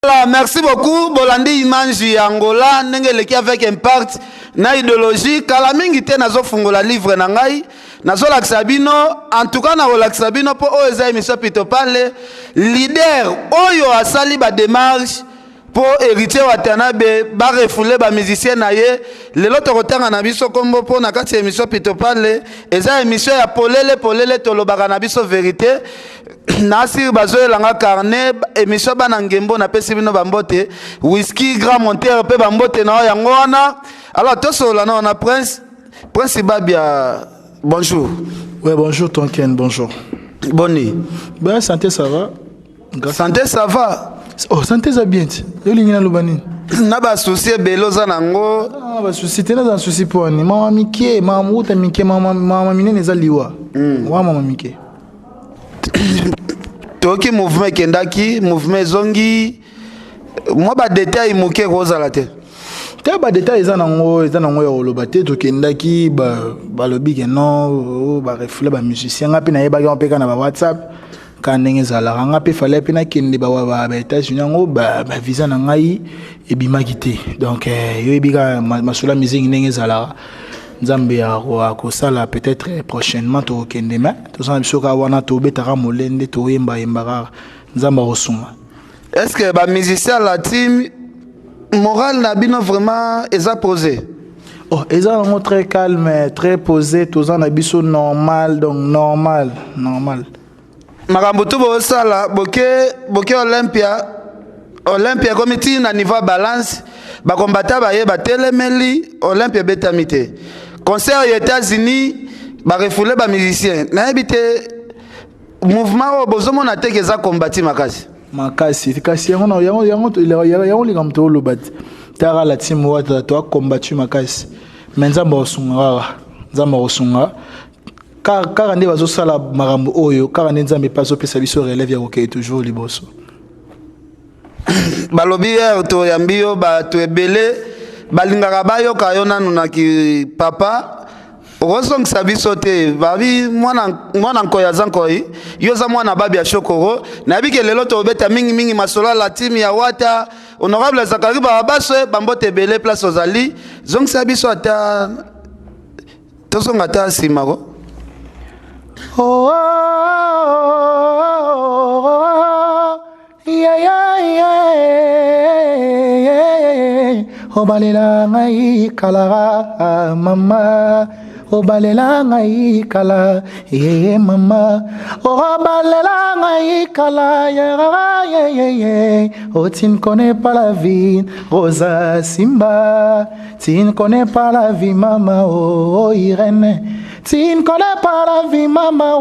Voilà, merci beaucoup. Bolandi Imanji Angola, Nengeleki avec impact na idéologie. Kalamingi te nazo fungola livre na ngai. Nazo laksabino, en tout cas na laksabino po oeza emission pito pale. Leader oyo asali ba démarche pour héritier watanabe ba refoulé ba musicien na ye. Lelo tokotanga na biso kombo po na kati émission pito pale. Eza émission ya polele tolobaka na biso vérité. Nasir bazoe langa carnet émission bana ngembo na pesi bino bambote whisky grand monteur pe bambote na yango wana. Alors toso la na prince Babia, bonjour. Ouais, bonjour Tonken, bonjour. Boni. Ben santé ça va. Santé ça va. Oh santé ça bien. Yo lingina lubani. Na ba souci beloza nango. Ah ba souci tena za souci pour ni mama mike, mama muta mike, mama minene za liwa. Wa mama mike. Toki mouvement kendaki, mouvement zongi. Moi ba détail moké rosa la tête. Te ba détail eza nango ya olobate to kendaki ba lobi ke non ba refule ba musicien ngapi na yeba ke na ba WhatsApp ka ndenge zala ngapi fallait pe na kende ba États-Unis ngo ba visa na ngai e bimaki te. Donc yo ebika masula musique ndenge zala nzambe ya ko sala peut-être prochainement to kende ma to sana biso ka wana to betara molende to yemba nzamba osuma. Est-ce que ba musicien la team moral n'a bien vraiment posé. Oh, ils sont très calme, très posé, tous en abisso normal, donc normal. Marambutu bo sala boke Olympia committee na niveau balance ba kombata ba ye ba telemeli Olympia betamite. Concert aux États-Unis ba refoulé ba musicien. Na habité mouvement bozomo na teke za kombati makasi kasi yango likamto lobati tara la team wata to combattu makasi menzamba osunga car nde bazo sala marambo oyo car nzambe paso pesa biso relève ya kokei toujours liboso balobi to yambio ba to ebele balingaka bayo kayo nanu na ki papa Rosong sabiso te babi mwana nkoya zankoi yoza mwana babi ya shokoro na bike lelo to beta mingi masola la team ya wata honorable Zakari Barabaswe bambote bele place ozali zong sabiso ata tosonga ta simako balela ngai kala mama balela ngai kala mama balela ngai kala tu ne connais pas la vie Rosa Simba tu ne connais pas la vie mama Irene tu ne connais pas la vie mama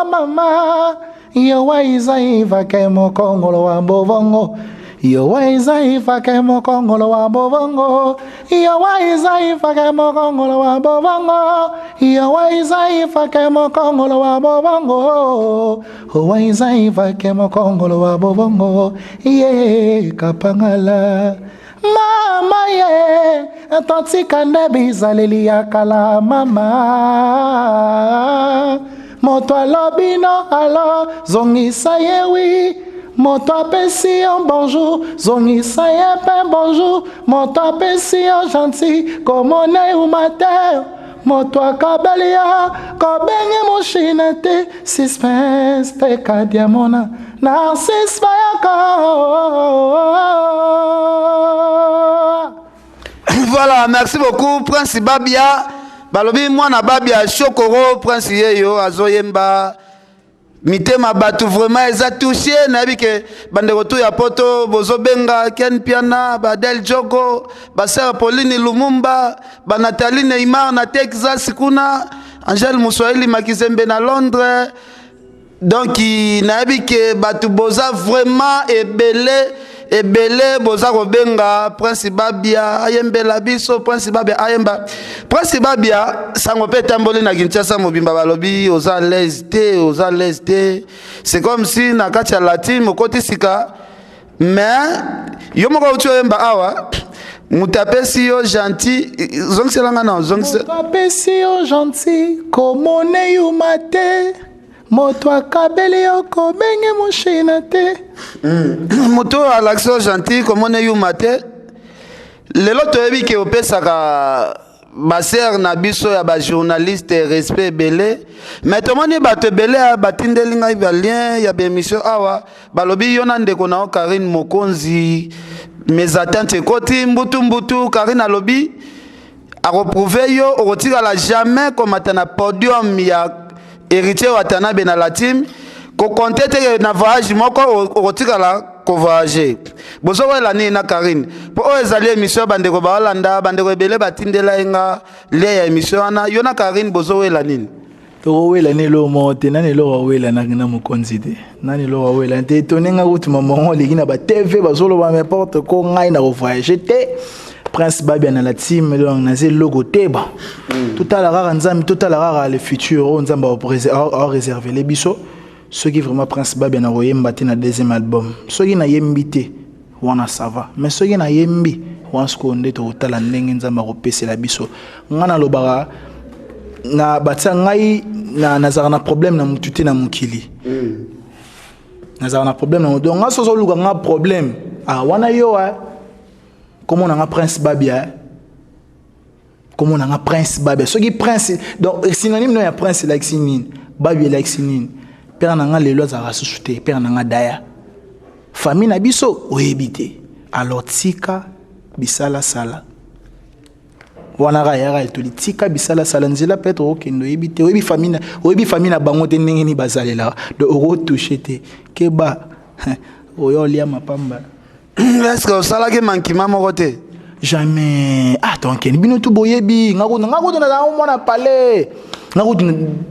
mama yo waiza iva ke mokongolo wa mbovongo yo waiza ifa ke mokongolo wa mbovongo yo waiza ifa ke mokongolo wa mbovongo yo waiza ifa ke mokongolo wa mbovongo o waiza ifa ke mokongolo wa mbovongo ye kapangala mama ye tantika nebizaleli ya kala mama moto alobino alo zongisa yewi moto apesi yo bonjour zongisa ye pe bonjour moto apesi yo gentil komone umate moto akabeli yo kobengi mushine te suspense te kadiamona narcisse bayako. Voilà, merci beaucoup Prince Babia. Balobi mwana Babia Shokoro Prince yeyo azoyemba mitema batu vraiment eza touché na bike bandeko tu ya poto bozo benga Ken Piana Badel Jogo Basera Pauline Lumumba ba Nathalie Neymar na Texas kuna Angel Muswahili Makizembe na Londres. Donc na bike batu boza vraiment ebele boza kobenga Prince Babia ayembela biso Prince Babia ayemba Prince Babia sango pe tamboli na Kinshasa mobimba balobi oza l'aise te c'est comme si na kacha latin mokoti sika mais yo moko uti oyemba awa mutapesi yo gentil zongselanga na zongse mutapesi yo gentil komone yumate moto akabeli yoko benge moshina te. Moto à l'action gentil comme on est eu matin. Lelo toyebi ke opesaka baser na biso ya ba journaliste respect belé mais tomoni bato belé batindeli ngai ba lien ya ba émission awa balobi yona ndeko na Karine Mokonzi mes attentes koti mbutu Karine alobi a reprouver yo okotika la jamais comme na podium ya héritier watana bena la team ko compter na voyage moko okotika la ko voyager bozo wela ni na Karine po ezali émission bandeko ba Holanda bandeko ebele batindela inga le ya émission na yona Karine bozo wela nini to wela ni lo mote nani lo wela na Mokonzi te nani lo wela te tonenga utuma mongo ligina ba TV bazolo ba n'importe ko ngai na voyager te Prince Babia na la team donc na ze logo teba tout à la nzambi tout à la le futur on nzamba a réserver les biso ceux qui vraiment Prince Babia na royemba te na deuxième album ceux qui na yembité wana ça va mais ceux qui na yembi wana skonde to tala ndenge nzamba ko pese la biso ngana lobara na batsa ngai na nazara na problème na mututé na mukili nazara na problème na donc ngaso zo luka nga problème wana yo comment on a un Prince Babia comment on a un Prince Babia ce qui prince donc synonyme non ya prince like sinin Babia like sinin père nanga lelo za rasusute père nanga daya famille na biso oyebite alors tika bisala sala wana ga ya to tika bisala sala nzela peut-être okendo oyebite oyebi famille na bango te ndenge ni bazalela de oro toucher te keba oyo lia mapamba. Est-ce que ça là que manquement mon côté jamais donc bino tout boyebi ngako na mona parler ngako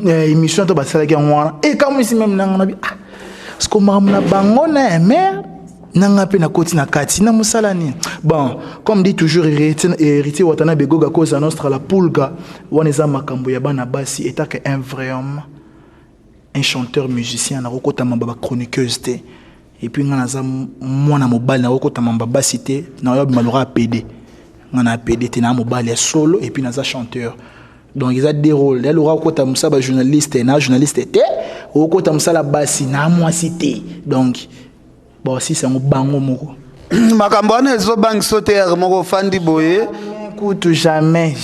émission to basala ki ngwana et comme ici même na bi parce que na bango na mère nanga pe na koti na kati na musala ni bon comme dit toujours héritier watana begoga cause nostra la pulga waneza makambo ya bana basi eta que un vrai homme un chanteur musicien na kokota mamba chroniqueuse te. Et puis ngana za mwana mobali na okota mamba basité na yo malora PD ngana PD te na mobali ya solo et puis naza chanteur donc ils a des rôles elle aura okota musaba journaliste na journaliste te okota musala basi na moi cité donc bon si c'est un bango moko makambo na zo bang sauter moko fandi boye écoute jamais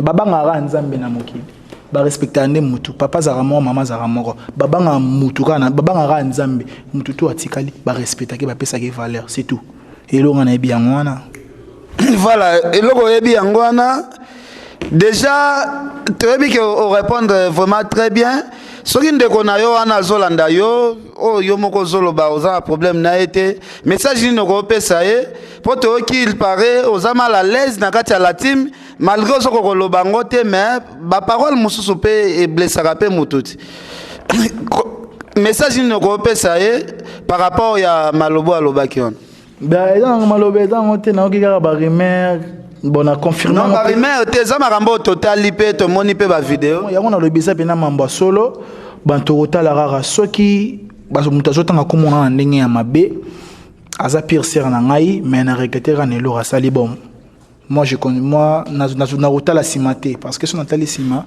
baba ngara nzambe na mokili ba respecter ande mutu papa zara moko mama zara moko baba nga mutu kana baba nga nzambe mutu to atikali ba respecter ke ba pesa ke valeur c'est tout elo nga na ebi yangwana voilà eloko ebi yangwana déjà très bien que répondre vraiment très bien soki ndeko na yo wana zolanda yo yo moko zoloba oza problème na été message ni ko pesa ye poto ki il paraît oza mal à l'aise na kati ya la team malgré ce qu'on loba ngote mais ba parole mususu pe e blessera pe mututi message ni ko pesa ye par rapport ya malobo alobaki on ba dans malobo dans ngote na okika ba rumeur bon a confirmé non ba rumeur te za makambo total lipe to moni pe ba vidéo ya ngona lobisa pe na mamba solo banto kotala rara soki baso mutazo tanga komona na ndenge ya mabe aza pire ser na ngai mais na regretter na lo rasali bon moi je connais moi na rotala simate parce que son atali sima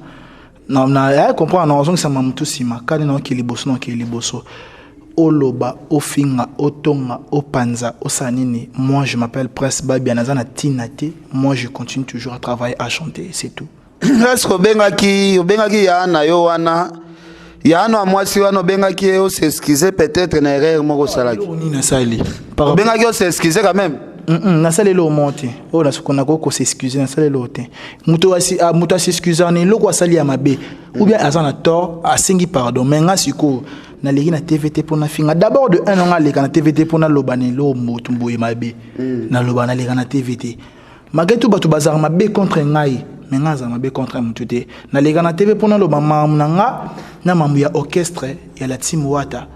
na comprendre na raison que ça m'a mutu sima kali na kiliboso oloba ofinga otonga opanza osanini moi je m'appelle Prince Babia nazana tinate moi je continue toujours à travailler à chanter c'est tout est-ce que bengaki ya na yo wana ya no mwasi wana bengaki o s'excuser peut-être na erreur moko salaki ni na sali bengaki o s'excuser quand même na sali lo monte o na sukona ko s'excuser na sali lo te muto s'excuser ni lo ko sali ya mabe ou bien azana tort asengi pardon mais nga siko na leki na TVT pour na finga d'abord de un an leka na TVT pour na lobane lo moto mboye mabe na lobana leka na TVT malgré tout batu bazar mabe contre ngai mais nga za mabe contre mutu te na leka na TV pour na lobama nga na mamu ya orchestre ya la team Wata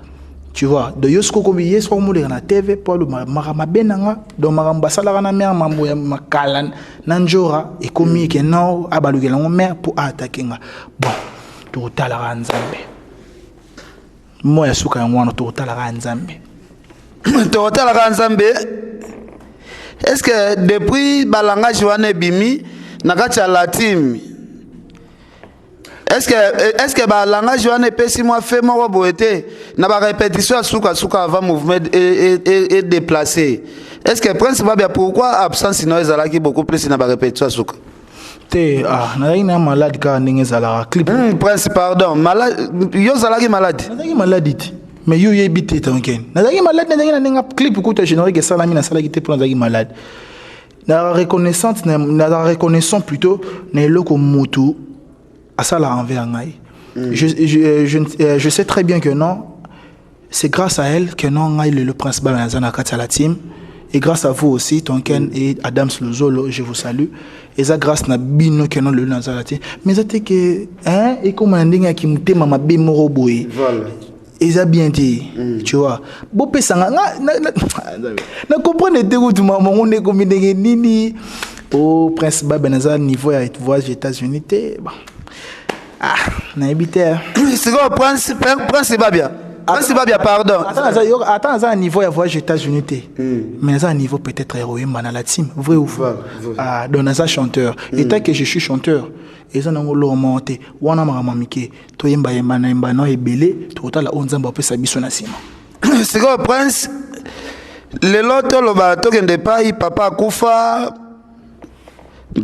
tu vois de yosko ko biye so mo leka na TV pour le mabe nga do maramba sala na mer mambo ya makalan na njora e komi ke no abalugela ngo mer pour attaquer nga bon to tala nzambe moi suka ngwana to tala nzambe to tala nzambe est-ce que depuis balangage wana bimi na kati ya la team Est-ce que ba langage wana pesi moi fait moko boete na ba répétition suka avant mouvement et déplacé. Est-ce que Prince Babia pourquoi absence no ezalaki beaucoup plus na ba répétition suka? Na malade ka ndenge ezalaka clip. Prince pardon, malade yo zalaki malade. Nazalaki malade. Mais yo yebite tonken. Nazalaki malade na ndenge clip kuta général que salami na salaki te pour nazalaki malade. Na reconnaissant plutôt na eloko moto à ça la envers ngai. Je sais très bien que non, c'est grâce à elle que non ngai le Prince Babia na kati la team. Et grâce à vous aussi, Tonken et Adams Lozolo, je vous salue. Et ça grâce à Bino que non le Nazarati. Mais ça que et comme un dingue qui me téma ma bémoro boy. Voilà. Et ça bien dit, tu vois. Bopé ça na comprendre de où tu m'as on est comme nini au Prince Babia na niveau à voyage aux États-Unis na habité. C'est quoi Prince Babia? Prince Babia, pardon. Attends, à un niveau, il y a voyage aux États-Unis. Mais à un niveau peut-être héroïne dans la team. Vrai ou faux? Donc, on a chanteur. Et tant que je suis chanteur, et ça, on a monté. On a mamamike. Toi, yemba no ebele. Toi, la onza mba pesa biso na sima. C'est quoi, Prince? Le loto lo bato kende pai papa kufa.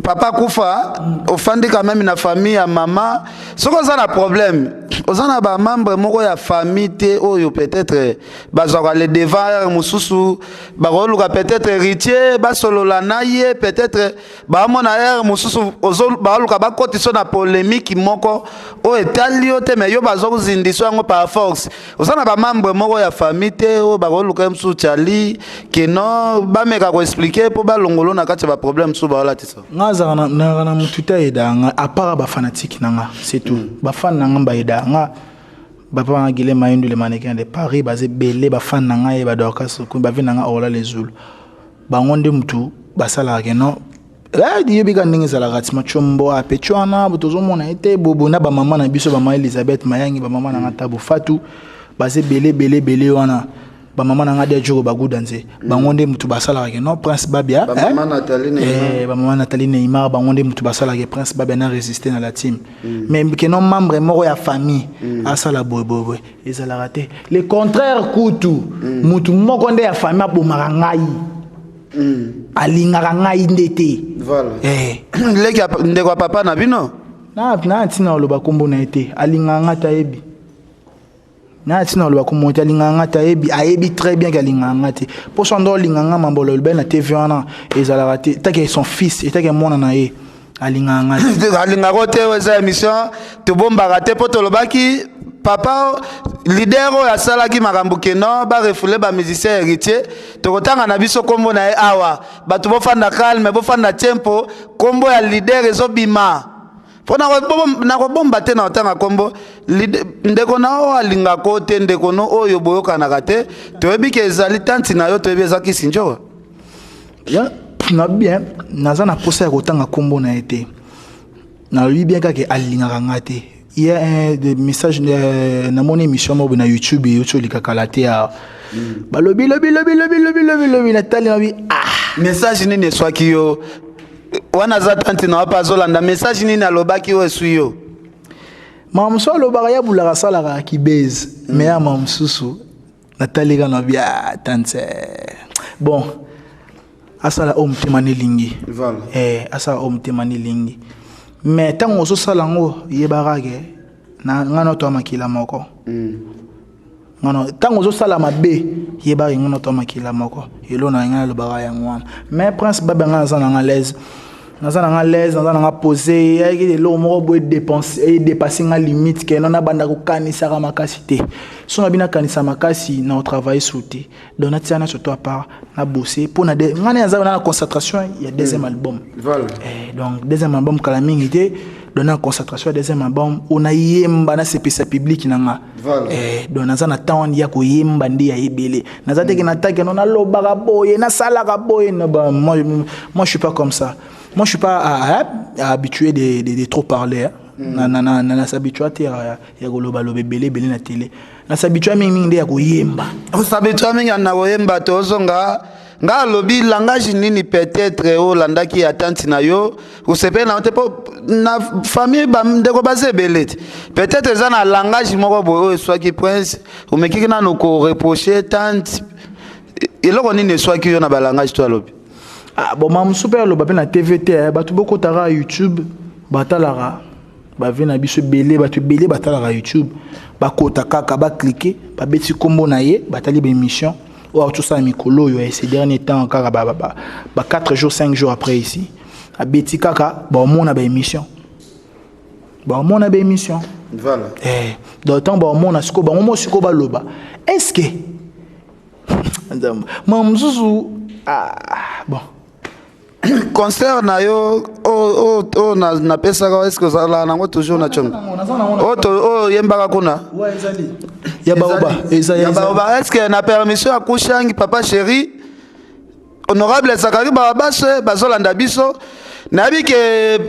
Papa kufa, au fond de quand même une famille à maman. Ce qu'on a un problème, on a un membre moko ya famille te oyo peut-être bazwa le devant mususu bagoluka peut-être héritier basolola naye peut-être ba mona er mususu ozol baluka ba kotiso na polémique moko o etalio te mais yo bazwa kuzindiso ngo par force. On a un membre moko ya famille te o bagoluka mususu chali que non ba meka ko expliquer pour ba longolo na kati ba problème sou ba la tisa. Ngaza na mututa edanga à part ba fanatique nanga c'est tout. Ba fan nanga ba edanga bapa ngile mayendo le mannequin de Paris basé belé ba fan nanga e ba dorkas ko ba vinanga ola les zulu. Ba ngonde mutu basala ke non. Dieu biga ndenge zala gatima chombo apechwana butozo mona ete bobo na ba maman na biso ba ma Elisabeth Mayangi ba maman na Tabu Fatou basé belé wana. Ba maman na ngade jogo bagudanze bangonde mutu basala ke non Prince Babia ba maman Nathalie Neymar bangonde mutu basala ke Prince Babia na résister na la team mais que non membre moko ya famille asala boy ezala raté le contraire kutu mutu moko nde ya famille abomaka ngai alingaka ngai ndete voilà leki ndeko papa na bino na ntina lo bakombo na ete alingaka ngata yebi na tina lo bakomonta linganga ta ayebi très bien kalinganga te pour son do linganga mambolo ben na TV wana ezala raté ta que son fils et ta que mona na ye alinganga alingako te weza émission to bomba raté po to lobaki papa leader ya salaki makambo keno ba refoule ba musicien héritier to kotanga na biso kombo na ye awa bato bo fanda calme bo fanda tempo kombo ya leader ezobima pona ko bomba te na otanga kombo ndeko na o alinga ko te ndeko no oyo boyoka na kate to yebi ke ezali tanti na yo to yebi ezaki sinjo ya na bien naza na posa ya kotanga kombo na ete na lui bien ka ke alinga ngate il y a des messages na mon émission mo na YouTube yocho likakala te a balobi lobi Nathalie na bi message nini swaki yo wana za tanti na wapa zolanda message nini alobaki yo esuyo mamso alobaka ya bulaka salaka kibeze mais ya mamsusu Nathalie kana bia tante bon asala omtemani lingi voilà asala omtemani lingi mais tango so salango yebaka ke na ngano to makila moko ngano tango so sala mabe yebaka ngano to makila moko elo na ngana lobaka ya ngwana mais Prince Babia ngana za na l'aise naza na l'aise naza na poser yaki le moko boy dépenser et dépasser nga limite ke nona banda ko kanisa ka makasi te so na bina kanisa makasi na travailler sauter donc na tiana surtout à part na bosser pour na ngana yaza na concentration il y a deuxième album voilà donc deuxième album kala mingi te donner en concentration deuxième album on a yemba na sepesa public nanga voilà donc naza na temps ya ko yemba ndi ya ebele naza te ke na take nona lobaka boye na salaka boye no ba moi je suis pas comme ça. Moi, je ne suis pas habitué de trop parler. Je suis habitué à la télé. Je suis habitué à yemba. Je suis habitué à yemba. nga lobi langage nini peut-être o landaki ya tante na yo usepe na tepo na famille ba ndeko baze belete peut-être ça na langage moko boyo soit qui prince ou mekiki na no ko reprocher tante eloko nini soit qui yo na ba langage to lobi ah bon mam super lo ba na TVT ba tu boko tara YouTube batalara ba vena biso belé ba tu belé batalara YouTube ba kota kaka ba cliquer ba beti kombo na ye batali ba émission ou tout ça mikolo yo ces derniers temps encore ba 4 jours 5 jours après ici a beti kaka ba on a ba émission voilà d'autant ba on a siko ba mo siko ba loba est-ce que mam zuzu ah bon concert na yo na pesa ka est-ce que ça là nango toujours na chom yembaka kuna ouais ezali ya baoba est-ce que na permission à kushangi papa chéri honorable Zakari Barabase bazolanda biso na bi ke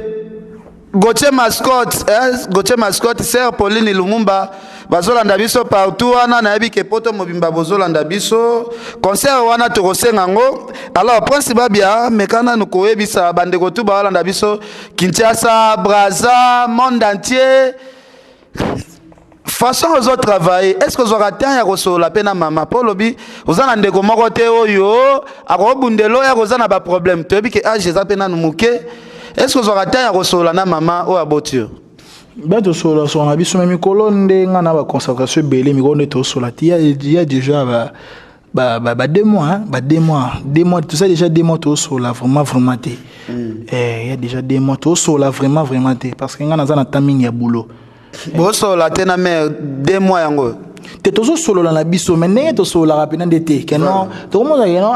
Gauthier mascotte sœur Pauline Lumumba bazolanda biso partout wana na bi ke poto mobimba bazolanda biso concert wana to kosengango alors prince babia mekana no koyebisa bandeko tu balanda biso Kinshasa Brazza monde entier façon aux autres travailler est-ce que vous aurez temps ya kosola pena mama polobi uzana ndeko moko te oyo akobundelo ya kozana ba problème to bi ke age za pena no muke est-ce que vous aurez temps ya kosola na mama o abotio Beto sola so na biso memi kolonde nga na ba consacration belé mi konde to sola il y a déjà ba 2 mois hein ba 2 mois tout ça déjà 2 mois to sola vraiment té il y a déjà 2 mois to sola vraiment té parce que nga na za na timing ya boulot bo sola té na mère 2 mois yango te tozo solo la biso mais ne to solo la rapina de te que non to mo za no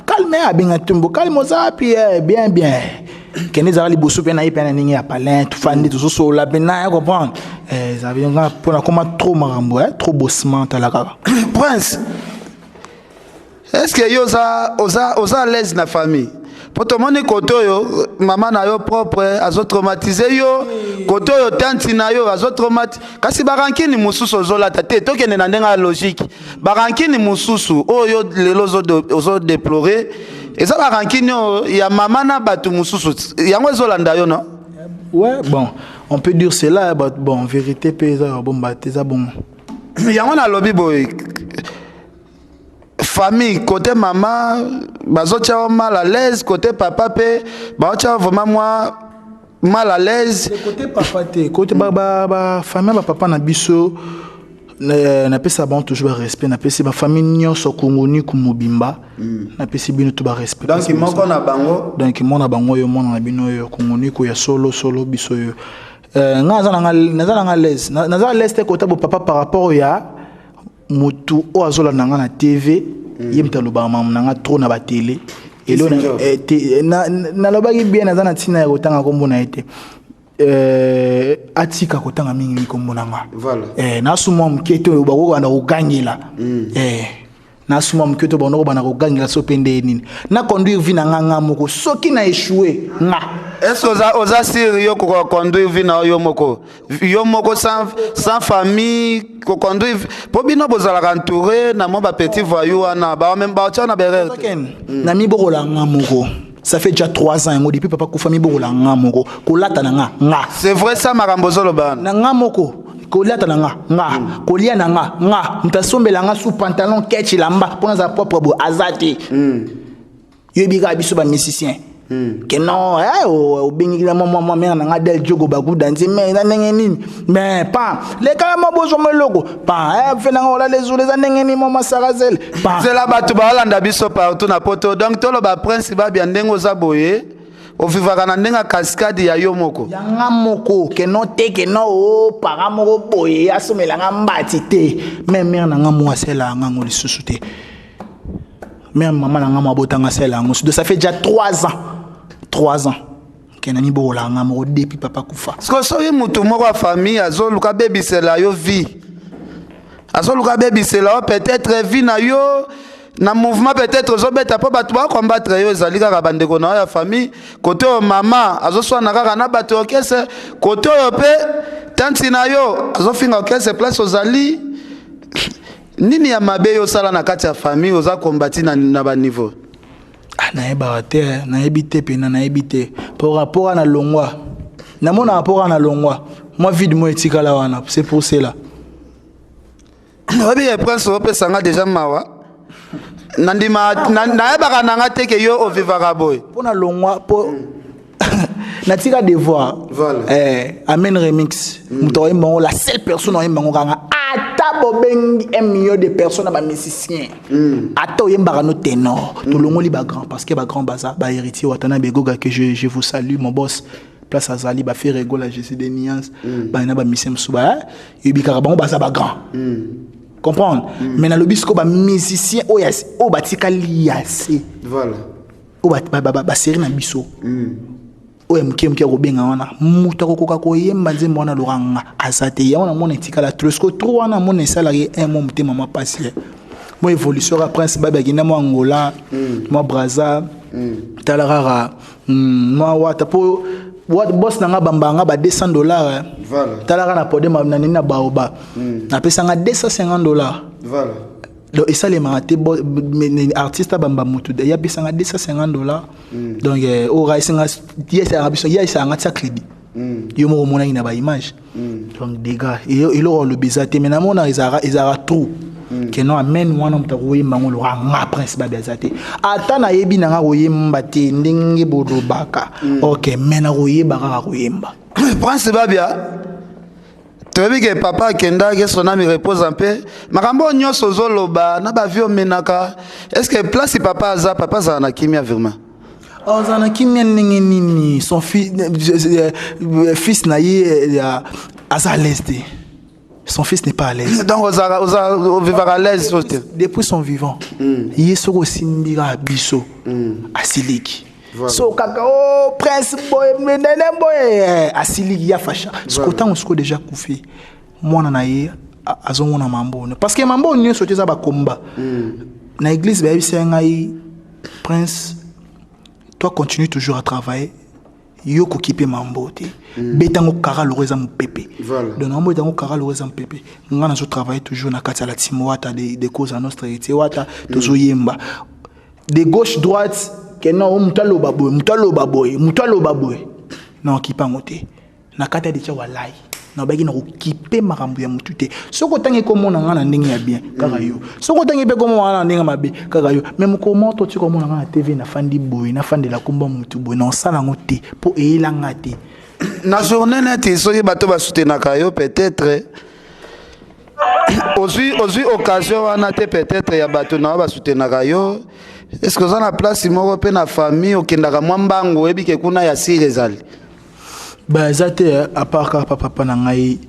calme abinga tumbo calme za puis bien que ne za li bosu pe na ipena ningi ya palin tout fandi to solo la bena ya comprendre ça vient pour na comment trop marambo trop bossement ta la kaka prince est-ce que yo oza l'aise na famille poto moni koto yo mama na yo propre azo traumatiser yo koto yo tante na yo azo traumatiser kasi barankini mususu ozola tate tokende na ndenga logique barankini mususu oyo lelo ozo déplorer eza barankini ya mama na batu mususu yango ezolanda yo non ouais bon on peut dire cela but bon en vérité pesa bon bateza bon yango na lobby boy famille côté maman bazotia mal à l'aise côté papa pe bazotia vraiment moi mal à l'aise côté papa te côté ba famille ba papa na biso na pesa bon toujours respect na pesa ba famille nyonso kongoni kumobimba na pesa bino to ba respect donc moko na bango yo mona na bino yo kongoni ko ya solo biso yo naza na l'aise naza l'aise te côté papa par rapport ya mutu o azola nanga na TV yemta loba mamu nanga trop na ba télé elo na lobaki bien naza na tina ya kotanga kombo na ete atika kotanga mingi kombo nanga voilà na suma mketo bako na kogangela na suma mketo bako bana kogangela so pende nini na conduire vie na nganga moko soki na échouer nga est-ce que oza sérieux ko conduire vie na yo moko sans famille ko conduire po bino bozala entouré na mo ba petit voyou na ba même ba tia na berere na mi bokola nga moko ça fait déjà 3 ans ngo depuis papa ko famille bokola nga moko ko lata na nga c'est vrai ça makambo zoloba na nga moko ko lata na nga ko lia na nga mtasombela nga sous pantalon ketch lamba pona za propre bo azati yebika biso ba musicien que non au bénigla moi mère na del jogo bagu danzi mais na nini mais pas les kama bozo meloko pas fait na ola les jours les nini mama sarazel pas c'est là batu ba landa biso partout na poto donc tolo ba prince ba bien ndengo za boye o vivaka na ndenga cascade ya yo moko yanga moko que non te que non o para moko boye asomela nga mbati te mais mère na nga mo asela nga ngoli susuté même maman na nga mabotanga sela ngo ça fait déjà 3 ans kenani bola nga mo depuis papa kufa parce que soyi mutu moko wa famille azoluka bebisela yo vie azoluka bebisela peut-être vie na yo na mouvement peut-être ozobeta po batu ba combattre yo ezali kaka bandeko na ya famille côté o mama azoswana kaka na batu okese côté o pe tanti na yo azofinga okese place ozali nini ya mabe yo sala na kati ya famille oza combattre na ba niveau Naeba te, naebite pe na naebite. Pour rapport à na longwa. Na mon rapport à na longwa. Moi vide moi etika la wana, c'est pour cela. Obi prince ope sanga déjà mawa. Nandima naeba nanga te ke yo o vivara boy. Pour na longwa pour natika devoir. Voilà. Amen remix. Mutoye mongo la seule personne en mongo kanga ata bobengi 1 million de personnes ba musiciens. Ata oyemba no ténor. To longo li ba grand parce que ba grand baza ba héritier watana begoga que je vous salue mon boss. Place Azali ba fait rigolo la GC des nuances. Ba na ba misem suba. Yebi karabango baza ba grand. Comprendre? Mais na lobisco ba musicien oyas o batika liase. Voilà. O ba série na biso. Oye mke robenga wana muta kokoka koyemba nzembo wana loranga azate ya wana mona etikala trosco 3 wana mona esalaki un mot mutema mama passer moi évolution à prince baba gina mo Angola mo Brazza talarara moi wata po wat boss nanga bambanga ba $200 voilà talara na podem na nini na baoba na pesa nga $250 voilà. Donc, et ça, les artistes, il y a $250. Donc, il y a un crédit. Il y a une image. Donc, des gars, ils ont le bizarre. Mais ils ont trop. Que non, amène moi, non, t'as mango le prince babazate. Attends, na yebi na royemba te ndenge bodo baka. Ok, mais na royemba royemba. Prince babia. Tu vois que papa Kenda que son ami repose un peu. Makambo nyoso zoloba na ba vio menaka. Est-ce que place papa za na kimia vraiment? Oh za na kimia nini son fils naïe à l'aise. Son fils n'est pas à l'aise. Donc on vivre à l'aise depuis son vivant. Il est sur aussi ndira biso asiliki. Voilà. So kaka oh prince boy menene boy asili ya fasha skotan usko déjà koufi mwana na ye azomona mambo parce que mambo nyo sote za ba komba na église ba yebisa ngai prince toi continue toujours à travailler yo ko kipe mambo te betango kara loreza mpepe donc mambo betango kara loreza mpepe ngana zo travailler toujours na kati ya la timwata des causes à notre héritier wata tozo yemba de gauche droite que non mutalo baboy non qui pas monter na kata de tchawalai na bagi na kipe makambu ya mutute soko tangi ko mona ngana ndenge ya bien kaka yo soko tangi pe ko mona ndenge mabe kaka yo même ko moto ti ko mona ngana TV na fandi boy na fandi la kumba mutu boy na sala ngote po eila ngate na journée net so ki bato ba soutenaka yo peut-être aussi occasion wana te peut-être ya bato na ba soutenaka yo. Est-ce que vous avez la place moko pe na famille okendaka mwambango ebike kuna ya sirezali? Ba zate à part papa na ngai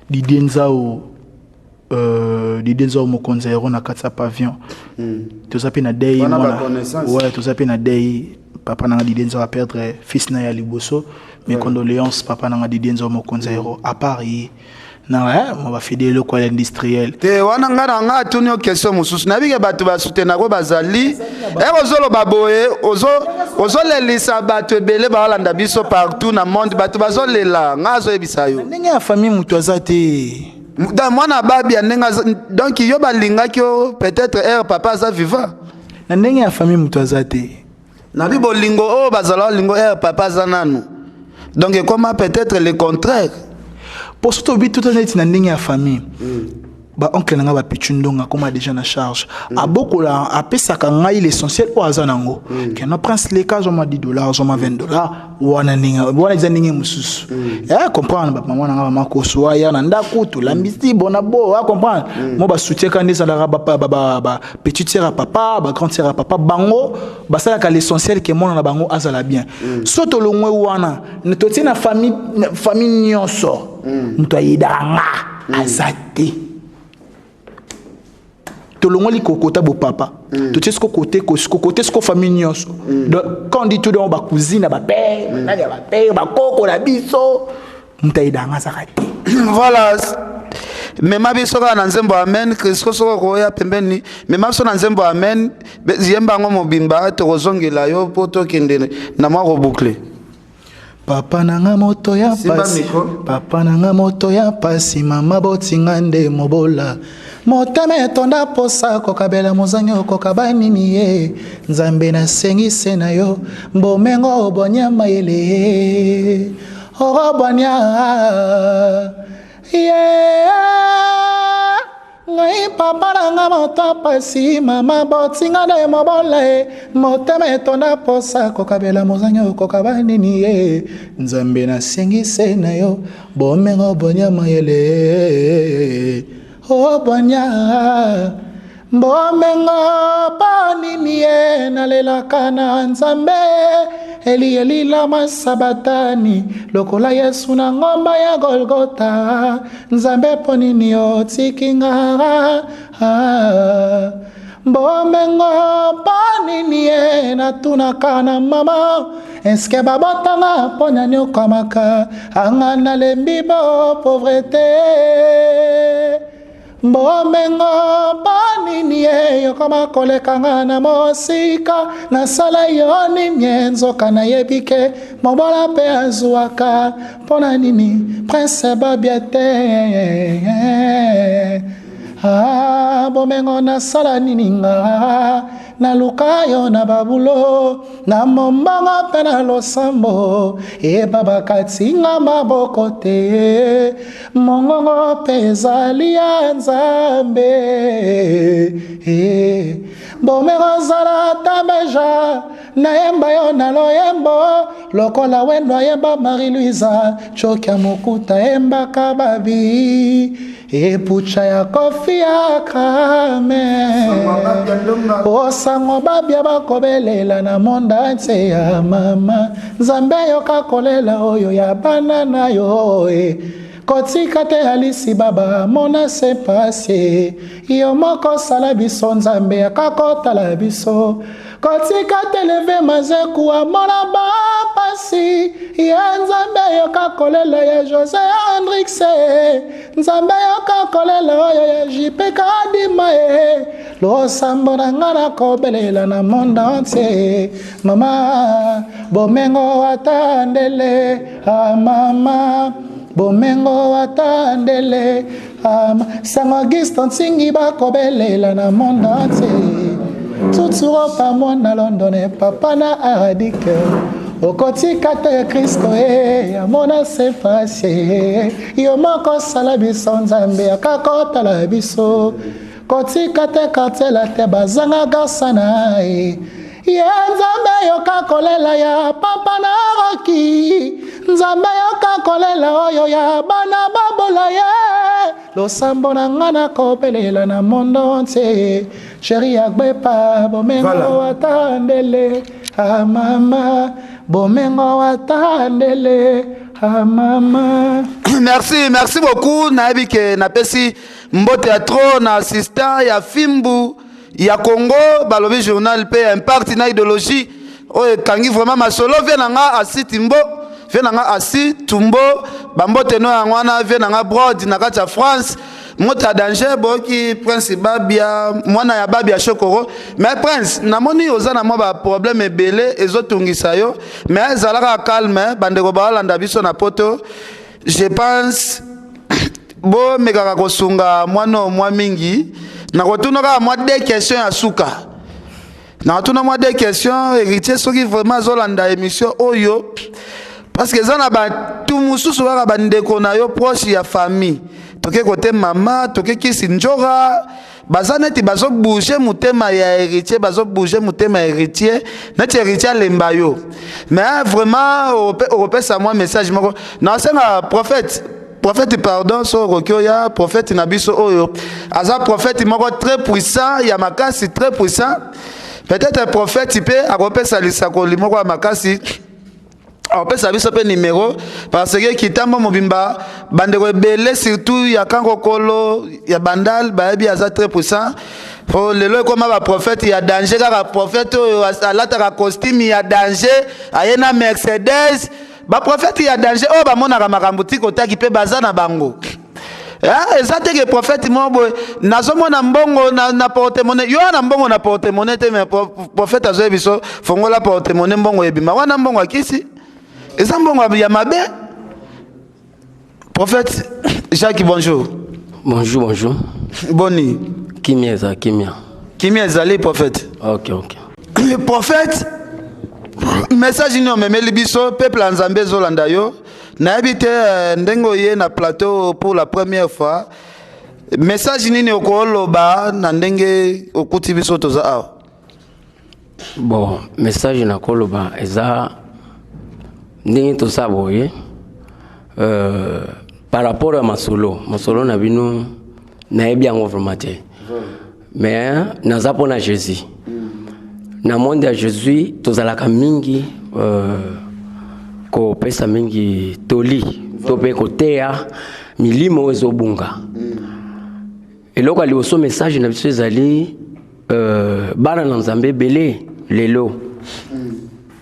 Didienzao mokonza yero na katsa pavillon. To zapi na day mona. Ouais, to zapi na day papa na Didienzao a perdre fils na ya liboso. Mes condoléances papa na Didienzao mokonza yero à Paris. Non, on va faire des locaux industriels. Te wana ngana nga tuni o question mususu na bige bato ba soutenir ko bazali ozolo baboye ozo lelisa bato ebele ba landa biso partout na monde bato bazolela ngazo ebisa yo ndenge ya famille mutu azate da mwana babi ndenga donc yo balinga kyo peut-être papa za vivant na ndenge ya famille mutu azate na bibo lingo o bazala lingo papa za nanu donc comment peut-être le contraire. Pour ce que tout est dans la famille, ba oncle nga ba pichundonga comme déjà na charge. A beaucoup là, a pesa kanga l'essentiel au azanango. Que no prince les cas on m'a $10, on m'a $20. Wana ninga, wana zaninga mususu. Comprendre ba maman nga mama ko soya na ndako to lambisi bona bo, comprendre. Mo ba soutien quand des ala ba petite sœur à papa, ba grande sœur à papa bango, ba sala ka l'essentiel que mon na bango azala bien. Soto longwe wana, ne toti na famille nyonso. Ntoyidanga azate. Tolongoli kokota bo papa. To tiesko côté sko famille nyonso. Donc quand on dit tout dans ba cousine ba père, nani ba père ba koko la biso, ntoyidanga zakati. Voilà. Mais ma biso ka nzembo amen, Kristo soko koya pembeni. Mais ma so nzembo amen, yemba ngo mobimba to kozongela yo poto kende na mwa boucler. Papa nanga moto ya pasi, papa nanga moto ya pasi, mama botinga nde mobola. motema etonda posa kokabela mozanyo kokaba nini ye nzambe nasengise na yo mbomengo obonya mayele obonya ngai papa nanga moto pasi mama botinga de mobole motema etonda posa kokabela mozanyo kokaba nini ye nzambe nasengise na yo mbomengo obonya mayele obonya mbomengo panini ye nalelaka na nzambe eli lama sabatani lokola yesu na ngomba ya golgota nzambe ponini otikinga mbomengo panini ye natunaka na mama eske babotanga pona nyokamaka anga nalembi bo pauvreté mbomengo panini ye yokoma kolekanga na mosika nasala yo nini nzoka nayebike mobola mpe azwaka mpona nini prince babia te bomengo nasala nini nga naluka yo na babulo na mombanga mpe na losambo ebabakatinga maboko te mongongo mpe ezali ya nzambe bomengo zala tabeja nayemba yo na loyembo lokola wendo ayemba Marie-Louisa chokia mokuta embaka babi epucha ya kofi ya kame osango babia bakobelela na monda nse ya mama nzambe yoka kolela oyo ya bana na yo kotika te alisi baba mona se pase yo moko sala biso nzambe akakotala biso kotika televe mazeku amona bapasi ya nzambe yoka kolela ya José Hendrix nzambe yoka kolela oyo ya JP Kadima losambo na nga nakobelela na monde entier mama bomengo atandele mama bomengo atandele sango Auguste ntingi bakobelela na monde entier tuturo pa mwana London papa na aradike okotika te Kristo amona se pase yo moko sala biso nzambe akakotala biso kotika te katela te bazanga gasana ye nzambe yoka kolela ya papa na roki nzambe yoka kolela oyo ya bana babola ye losambo na nga nakobelela na mondo ntie sheri agbepa bomengo atandele mama bomengo atandele mama. Merci beaucoup nayebi ke napesi mbote ya tro na assistant ya Fimbu ya Congo balobi journal pe impact na idéologie oyo kangi vraiment masolo vient nga asiti mbo vient nga asi tumbo bambote no yango wana vient nga brod na kati ya France mota danger boki prince babia mwana ya babia shokoro mais prince namoni ozana mo ba problème ebele ezotungisa yo mais ezalaka calme bandeko balanda biso na poto je pense bo mekaka kosunga mwa mingi na kotunaka mwa deux questions ya suka na tuna mwa deux questions héritier soki vraiment zolanda émission oyo parce que zana ba tout mususu baka bandeko na yo proche ya famille toke kote mama toke kisi njora bazaneti bazo bouger mutema ya héritier bazo bouger mutema héritier neti héritier lemba yo mais vraiment opesa moi message moko na senga prophète pardon so rokioya prophète nabiso oyo aza prophète moko très puissant ya makasi très puissant peut-être prophète pe akopesa lisako limoko ya makasi apesa biso pe numéro parce que kitambo mobimba bandeko ebele surtout ya kango kolo ya bandal bayebi aza très puissant po lelo ekoma ba prophète ya danger kaka prophète oyo alataka costume ya danger ayena Mercedes ba prophète ya danger oyo bamonaka makambo ti kotaki pe baza na bango eza teke prophète mobo nazomona mbongo na porte-monnaie yo na mbongo na porte-monnaie te mais prophète azoye biso fongola porte-monnaie mbongo ebima wana mbongo akisi eza mbongo ya mabe. Prophète Jacques, bonjour. Bonjour. Boni. Kimia. Kimia ezali prophète. Ok. Le prophète, message ni omemeli biso, peuple en Nzambe zolanda yo. Na habité ndengo ye na plateau pour la première fois. Message ni okoloba na ndenge okuti biso toza awa. Bon, message na koloba eza ndenge to saboye par rapport à masolo na bino na ebi yango vraiment te. Mais naza pona Jésus. Na monde ya Jésus tozalaka mingi ko pesa mingi toli to pe kotea milimo ezobunga. Eloko ali oso message na biso ezali bana na Nzambe belé lelo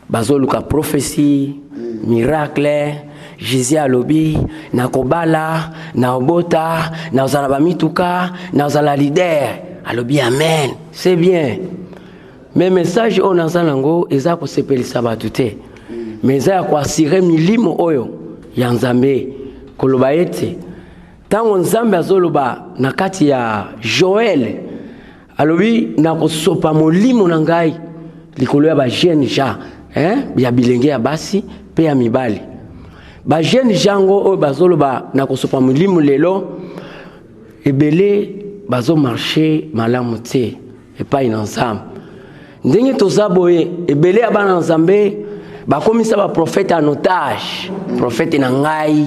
bazoluka prophétie miracle Jésus alobi na kobala na obota na ozala ba mituka na ozala leader alobi amen. C'est bien. Mais message on azalango eza ko sepelisa batu te. Mais eza ko assurer milimo oyo ya Nzambe koloba ete tango Nzambe azoloba na kati ya Joël alobi na kosopa molimo na ngai likolo ya ba jeune ja ya bilenge ya basi pe ya mibali ba jeune jango oyo bazoloba na kosopa molimo lelo ebele bazo marcher malamu te epai na Nzambe ndenge tozaboye ebele ya bana Nzambe bakomisa ba prophète en otage prophète na ngai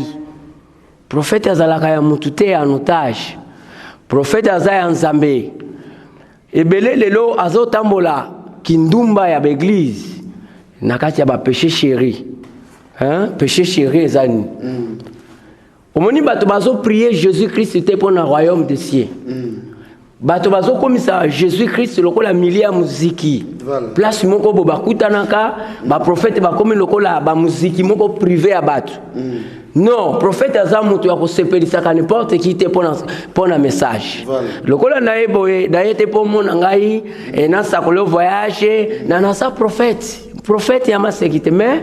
prophète azalaka ya mutu te en otage prophète aza ya Nzambe ebele lelo azotambola kindumba ya l'église na kati ya ba péché chéri péché chéri ezani omoni bato bazo prier Jésus Christ te pour na royaume des cieux bato bazo komisa Jésus Christ lokola milia muziki place moko bo bakutanaka ba prophète ba komi lokola ba muziki moko privé ya bato non prophète aza mutu ya kosepelisa ka n'importe qui te pour na message lokola na eboye na yete po mona ngai na sakolo voyage na sa prophète ya masekite mais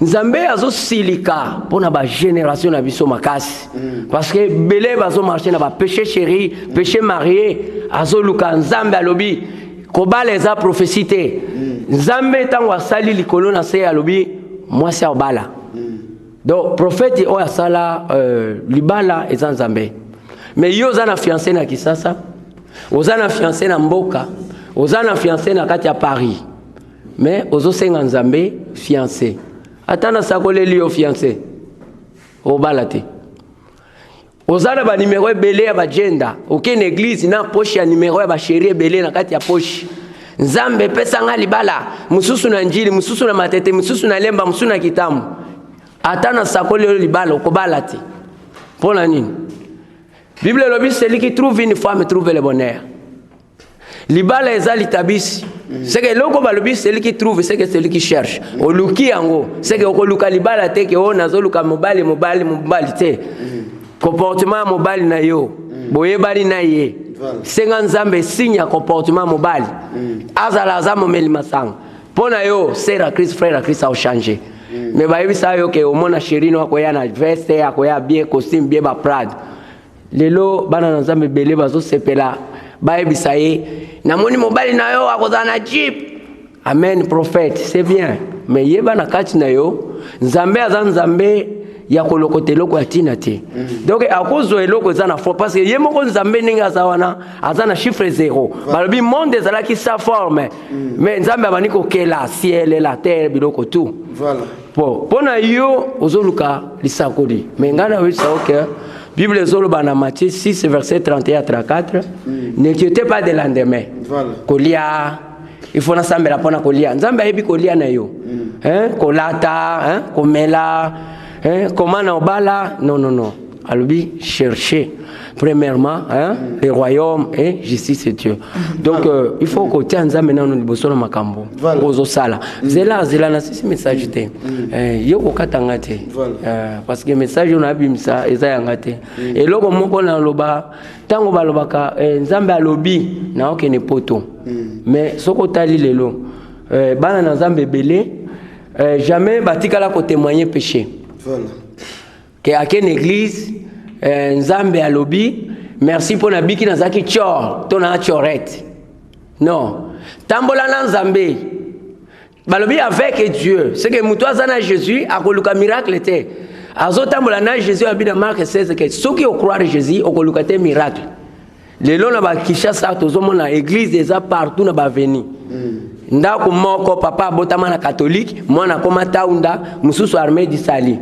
Nzambe azo silika pona ba génération na biso makasi parce que belé bazo marcher na ba péché chéri péché marié azo luka Nzambe alobi kobala eza prophétie te Nzambe tango asali likolo na se alobi moi c'est obala donc prophète oya sala libala eza Nzambe mais yo za na fiancé na Kisasa oza na fiancé na Mboka oza na fiancé na kati ya Paris mais ozo senga Nzambe fiancé atana sakoleli yo fiancé obala te ozala ba numéro belé ya ba agenda aucune église na poche ya numéro ya ba chéri belé na kati ya poche Nzambe pesa nga libala mususu na njili mususu na matete mususu na lemba mususu na kitamu atana sakoleli libala okobala te pona nini Bible lobi celui qui trouve une femme trouve le bonheur libala ezali tabisi c'est que loko balobi celui qui trouve c'est que celui qui cherche oluki yango c'est que okoluka libala te ke ona zoluka mobali te comportement mobali na yo boye bali na ye senga Nzambe signe ya comportement mobali azala azamo meli masanga pona yo sera Christ frère Christ a changé mais ba yebisa yo ke omona chéri wako ya na veste yako ya bien costume bien ba Prada lelo bana Nzambe belé bazo sepela ba yebisa ye namoni mobali na yo akozana jeep amen prophète c'est bien mais yeba na kati na yo Nzambe aza Nzambe ya kolokote loko atina te donc akozo eloko ezana fort parce que yemoko Nzambe ninga zawana azana chiffre 0 balobi monde ezala ki sa forme mais Nzambe abani ko kela ciel et la terre biloko tout voilà pona yo ozoluka lisakoli mais ngana wisa okay Bible ezoloba na Matthieu 6 verset 31 à 34 n'inquiétez pas de lendemain voilà kolia il faut na sambela pona kolia Nzambe ayebi kolia na yo kolata komela comment na obala non alobi chercher premièrement le royaume et justice et Dieu donc il faut que tu Nzambe na no liboso na makambo ozo sala zela na sisi message te yo ko katanga te parce que message on a bimisa eza yanga te eloko moko na loba tango balobaka Nzambe alobi na okene poto mais soko tali lelo bana na Nzambe belé jamais batikala ko témoigner péché voilà que à quelle église Nzambe alobi merci pour nabiki nazaki chor to na chorette non tambola na nzambe balobi avec Dieu c'est que mutu azana Jésus akoluka miracle te azotambola na Jésus abina Marc 16 que ceux qui croient Jésus okoluka te miracle lelo na ba Kinshasa tozomona église déjà partout na ba veni ndako moko papa botama na catholique mwana koma taunda mususu armée disali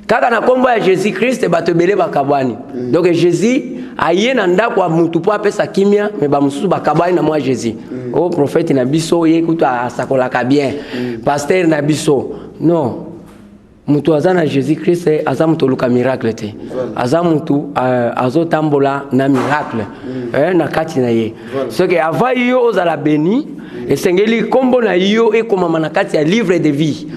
kaka na kombo ya Jésus Christ bato belé bakabwani donc Jésus aye na ndako wa mutu po apesa kimia me ba mususu bakabwani na moi Jésus oh prophète na biso ye kutu asakola ka bien pasteur na biso non mutu azana Jésus Christ aza mutu luka miracle te aza mutu azotambola na miracle na kati na ye ce que avant yo ozala béni et sengeli kombo na yo et comme na kati ya livre de vie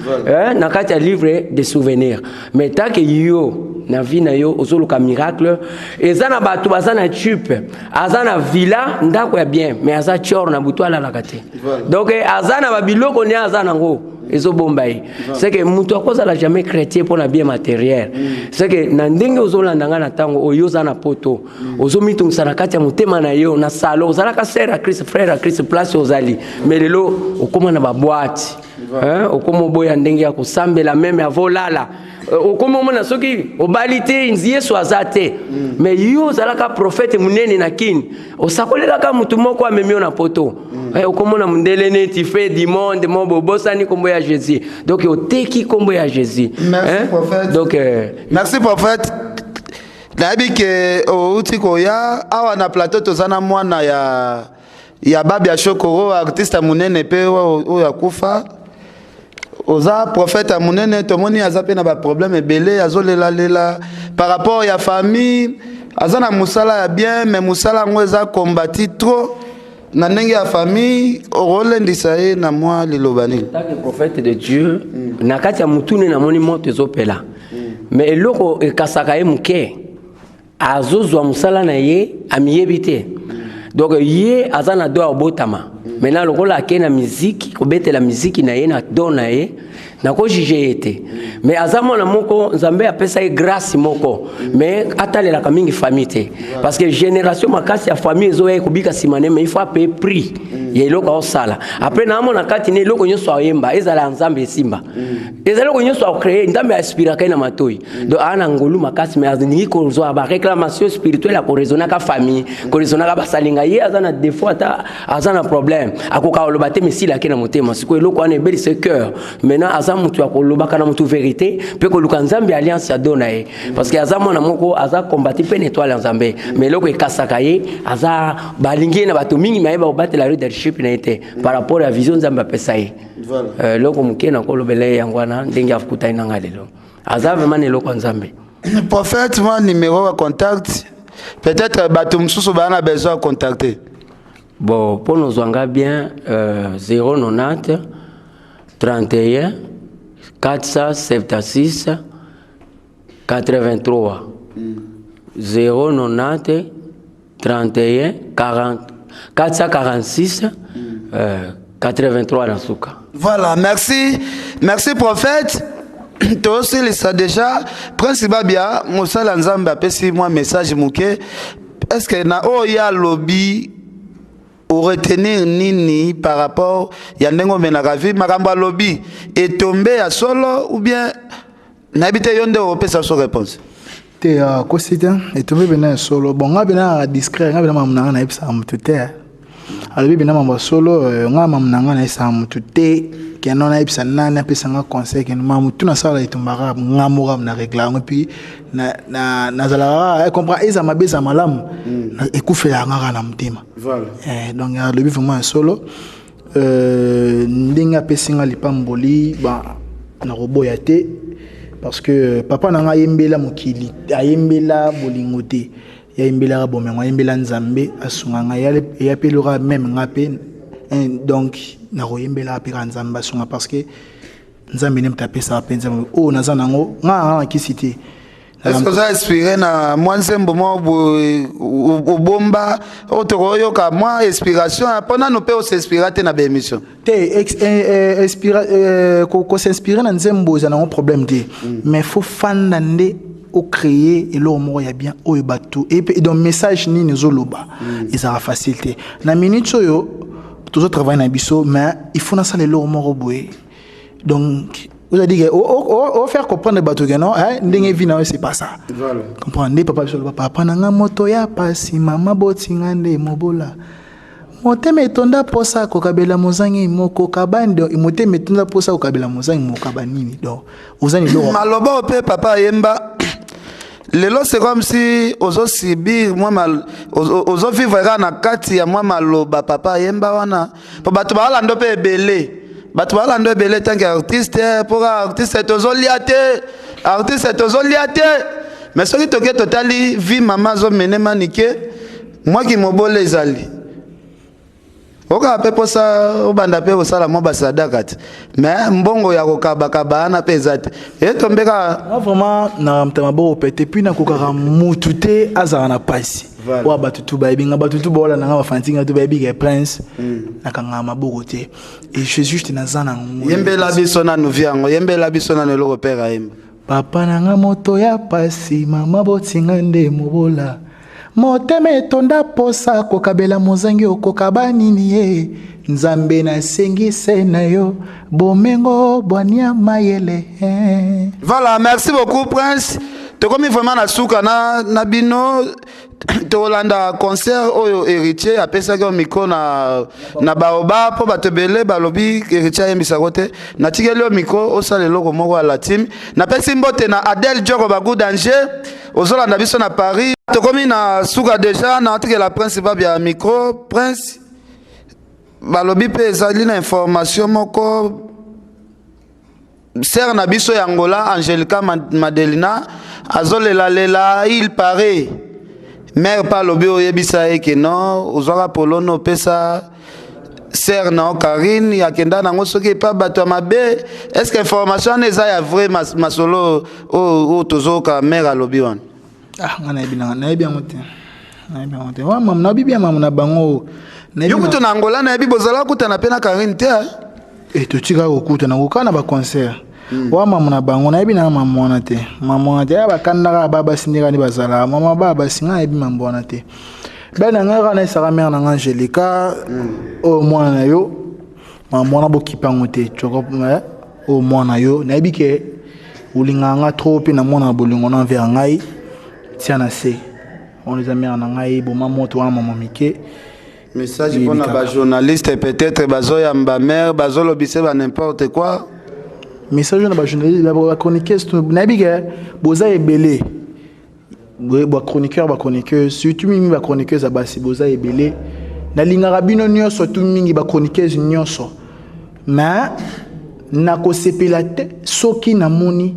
na kati ya livre de souvenirs mais tant que yo na vie na yo ozoluka miracle ezana batu bazana chupe azana villa ndako ya bien mais aza chor na butu ala la kate donc azana babiloko ni azana ngo ezobombai c'est que mutu akoza la jamais chrétien pour na bien matériel c'est que na ndenge ozolandanga na tango oyoza na poto ozomitungisa na kati ya mutema na yo na salo ozala ka sœur à Christ frère à Christ place ozali mais lelo okoma na ba boîte okoma boya ndenge ya kusambela meme avolala okoma mona soki obalite nziye swazate mais yo ozala ka prophète munene na kini osakolela ka mutu moko amemio na poto okomona mundele neti fait du monde mon bobosani kombo ya Jésus donc oteki kombo ya Jésus merci prophète donc merci prophète nabi ke outi koya awa na plateau tozana mwana ya babi ya Shokoro artiste munene pe o ya kufa oza prophète munene tomoni azape na ba problème ebele azolela lela par rapport ya famille azana musala ya bien mais musala ngo eza combati trop na ndenge ya famille orolendisa ye na mwa lilobani tant que prophète de Dieu na kati ya mutune na moni moto ezopela mais eloko ekasaka ye muke azozwa musala na ye amiyebite donc ye azana doa obotama maintenant lokola ke na musique kobetela musique na ye na dona ye na ko juger ete mais azamo na moko nzambe apesa ye grâce moko mais atalela ka mingi famille te parce que génération makasi ya famille zo ye kubika simane mais il faut payer prix ye loko osala après na mona kati ne loko nyoso ayemba ezala nzambe esimba ezala loko nyoso créer nzambe aspira kai na matoi donc ana ngolu makasi mais azingi ko zo ba réclamation spirituelle ko raisonner ka famille ko raisonner ka basalinga ye azana défaut ata azana problème akoka olobate misila ke na motema siko loko ana ebeli ce cœur maintenant azam mutu akoloba kana mutu vérité pe ko luka nzambe alliance ya dona ye parce que azam na moko aza combattre pe étoile nzambe mais loko ekasaka ye aza balingi na bato mingi maeba obatela la leadership na été par rapport à vision nzambe apesa ye voilà loko mukena ko lobele yangwana ndenge afukuta inanga lelo aza vraiment ne loko nzambe prophète moi numéro de contact peut-être bato msusu bana besoin de contacter bon pour nous zwanga bien 090 31 476 83 090 31 40 446 83 dans ce cas. Voilà, merci prophète. Toi aussi, ça déjà. Prince Babia, Moussa Lanzamba, apesi moi message mouké. Est-ce que na oya lobby ou retenir nini par rapport ya ndengo menagavi makamba lobby est tombé à solo ou bien n'habite yonde européen sa réponse. Te considère est tombé bena solo. Bon, nga bena discret, nga bena mamna na ipsa mutute. Alors bena mamba solo, nga mamna na ipsa mutute. Qui en a ipsa nana pesa nga conseil que mamu tuna sala itumbara nga mora na régler puis na zala comprend eza mabeza malamu ekufela nga na mtima. Voilà. Donc le but vraiment solo ndinga pesinga lipamboli ba na roboyate parce que papa nanga yembela mokili ayembela bolingote yembela bomengo yembela nzambe asunga nga ya pelora même ngape donc na royembela apira nzamba sunga parce que nzambe ne mtape sa penza o nazana ngo nga kisité. Est-ce que ça inspiré na moi nzembo mo bomba otoroyo ka moi inspiration pendant nous peut s'inspirer na ba émission te ko s'inspirer na nzembo za na un problème te mais faut fanda nde au créer et l'homme il y a bien au bateau et donc message ni nous loba et ça va faciliter na minute yo toujours travailler na biso mais il faut na ça les l'homme roboué donc vous avez dit on faire comprendre bateau que non hein ndenge vina c'est pas ça voilà comprendre papa sur papa na moto ya pasi mama botinga nde mobola motema etonda posa kokabela mozangi moko kabandi motema etonda posa kokabela mozangi moko kabanini donc ozani lo maloba pe papa yemba lelo c'est comme si ozo subir moi mal ozo vivre na kati ya moi maloba papa yemba wana po bato ba lando pe ebele bato ba lando ebele tant que artiste pour artiste tozo liate artiste tozo liate mais soki toke totali vie mama zo mene manike moi qui mobole ezali oka pe posa obanda pe osala mo basadaka te mais mbongo ya kokaba na pezate et tombeka vraiment na mtama bo pete puis na kokaka mutute azara na pasi wa batutu ba binga batutu bola na bafantinga to ba big prince na kanga maboko te et je juste na zana yembela biso na nuviango yembela biso na lelo pera yemba papa na moto ya pasi mama botinga nde mobola motema etonda posa kokabela mozangi okoka nini ye nzambe na sengise na yo bomengo bwania mayele voilà merci beaucoup prince tokomi vraiment na suka na bino tolanda concert oyo héritier apesa ko micro na baoba po batebele balobi héritier yembisa kote na tikelo micro osala loko moko ala team na pesi mbote na Adèle Dioko Bagou danger ozolanda biso na Paris tokomi na suka déjà na tikela principal ya micro prince balobi pe ezali na information moko sœur na biso ya Angola Angelica Madelina azolela il paraît mère pas lobi oyebisa eke non ozwaka polono pesa sœur na Karine yakenda nango soki pa bato mabe est-ce que information eza ya vrai masolo o tozoka mère alobi wana ngana ebina na ebi ngote wa mam na bibi mam na bango na yukuto na Angola na ebi bozala kutana pe na Karine te et to tika kokutana kokana ba concert wa mama na bango na ebina mama wana te ya bakandaka baba sindika ni bazala mama baba singa ebi mambo wana te bana ngaka na sara mère na Angelica o mwana yo mama wana bokipango te choko o mwana yo na ebi ke ulinganga trop na mwana bolingo na vers ngai tiana se on les amis na ngai bo mama to wa mama mike message pour na journaliste peut-être bazoya mba mère bazolobise ba n'importe quoi message na ba journaliste ba chroniqueuse na biga boza ebele ba chroniqueur surtout mimi ba chroniqueuse abasi boza ebele na lingara bino nyonso tout mingi ba chroniqueuse nyonso na na ko sepela te soki na moni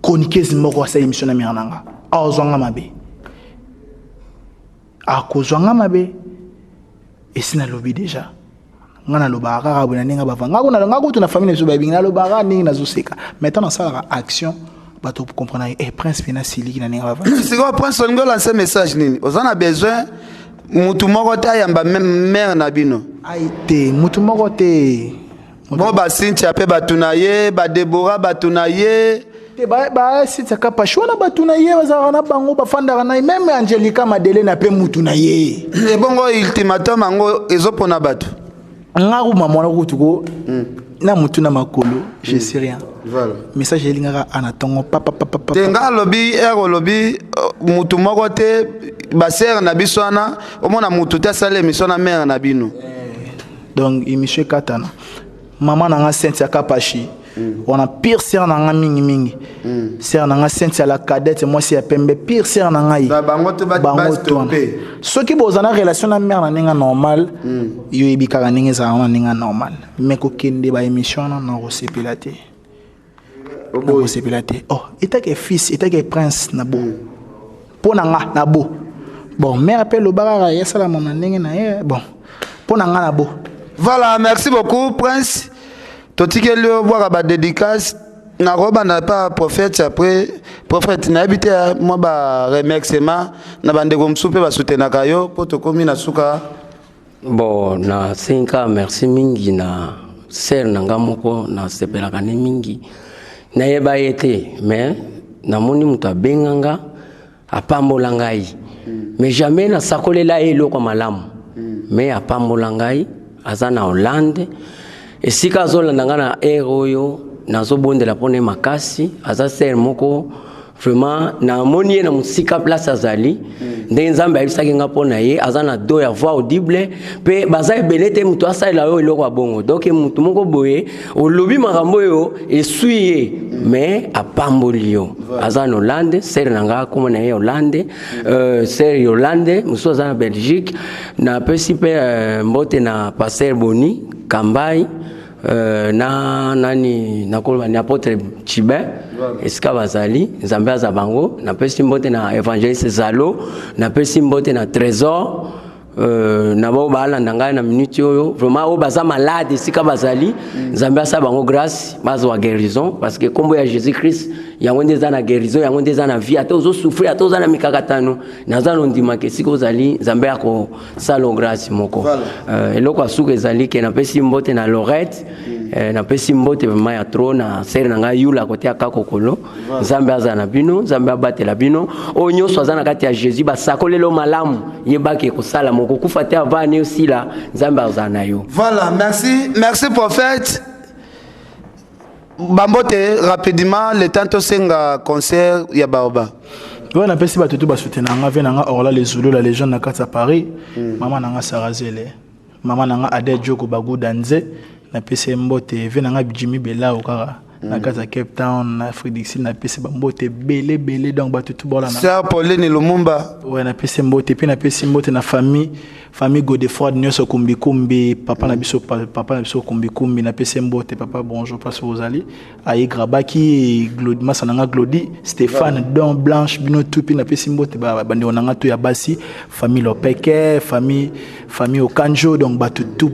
chroniqueuse moko sa émission na mirananga azwanga mabe akozwanga mabe et sina lobby déjà ngana lobaka ka bona ninga bava ngako tuna famille so babi ngana lobaka ninga nazoseka maintenant ça action bato pour comprendre et prince fina sili na ninga bava c'est quoi prince ngo lancer message nini ozana besoin mutu moko ta yamba mère na bino aite mutu moko te bon ba Cynthia pe batuna ye ba Deborah batuna ye ba Cynthia kapa shona batuna ye bazara na bango bafandaka na même Angelica Madelena pe mutu na ye et bongo ultimatum ngo ezopona bato ngaku mama na kutuko na mutu na makolo je sais rien voilà message elingaka anatongo papa tenga lobi lobi mutu moko te ba sœur na biso na omona mutu te sala émission na mère na bino donc émission katana maman na Cynthia Kapashi on a pire sœur na mingi sœur na Cynthia la cadette moi c'est pembe pire sœur na ngai bango to ba stopper ceux qui bozana relation na mère na ninga normal yo ebikaka ninga za na ninga normal mais ko kende ba émission na rosepelate oh eta que fils eta que prince na bo pona nga na bo bon mère appelle le barara ya sala mama ninga na bon pona nga na bo voilà merci beaucoup prince totikeli boire ba dédicace na roba na pas prophète après prophète na habité moi ba remerciement na bandeko msupe ba soutenaka yo po tokomi na suka bon na 5 merci mingi na sœur nanga moko na sepelaka ne mingi na yeba yete mais namoni mutu abenganga apambola ngai mais jamais na sakolela eloko malamu mais apambola ngai aza na Hollande esika azolanda nga na air oyo nazobondela mpona makasi aza ser moko vraiment namoni ye na musika place azali ndenge nzambe ayebisaki nga mpona ye aza na do ya voix audible mpe baza ebele te mutu asalela oyo eloko ya bongo donc mutu moko boye olobi makambo oyo esui ye mais apamboli yo aza na Hollande ser na nga kombo na ye Hollande ser Hollande mosusu aza na Belgique napesi mpe mbote na Pasteur Boni Kambai na nani nakoloba ni apôtre Chibin esika bazali nzambe aza bango napesi mbote na évangéliste Zalo napesi mbote na Trésor na bo balanda ngai na minute oyo vraiment o baza malade esika bazali nzambe asa bango grâce bazwa guérison parce que kombo ya Jésus Christ yango nde eza na guérison yango nde eza na vie ata ozo souffrir ata oza na mikakatano naza ndima ke siko ozali nzambe ako salo grâce moko eloko asuka ezali ke napesi mbote na Lorette napesi mbote vraiment ya trop na ser na ngai yula kote ya kakokolo nzambe aza na bino nzambe abatela bino o nyonso aza na kati ya Jésus basakolelo malamu yebaki kosala moko kufa te avani aussi la nzambe aza na yo. Voilà, merci prophète. Bambote rapidement le temps to senga concert ya Baoba. Ouais, na pesi batutu ba soutenir nga venanga orla les Zulu la légende na kati Paris. Mama nanga Sarazele. Mama nanga Ade Joko Baguda Nze na pesi mbote venanga Jimmy Bela okara. Na kati Cape Town na Afrique du Sud na pesi mbote belé donc batutu bola na. Sœur Pauline Lumumba. Ouais, na pesi mbote puis na pesi mbote na famille Godefroid Nyoso kumbi papa na biso kumbi na pesi mbote papa bonjour parce que vous allez ayi grabaki Glody masananga Glody Stéphane Don Blanche bino tupi na pesi mbote bandi onanga to ya basi famille Lopeke famille Okanjo donc batutu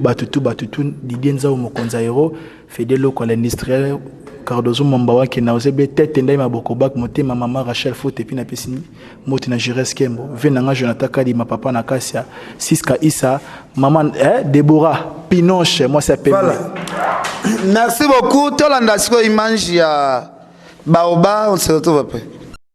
Didier Nzao Mokonza Hero Fedelo kwa l'industriel Cardozo Mombawa qui na osebe tête ndai maboko bak motema mama Rachel Fote puis na pesi moti na Jires Kembo venanga Jonathan Kadi ma papa na Kasia Siska Issa maman Deborah Pinoche moi c'est Pembe. Voilà. Merci beaucoup. Tolanda siko image ya Baoba on se retrouve après.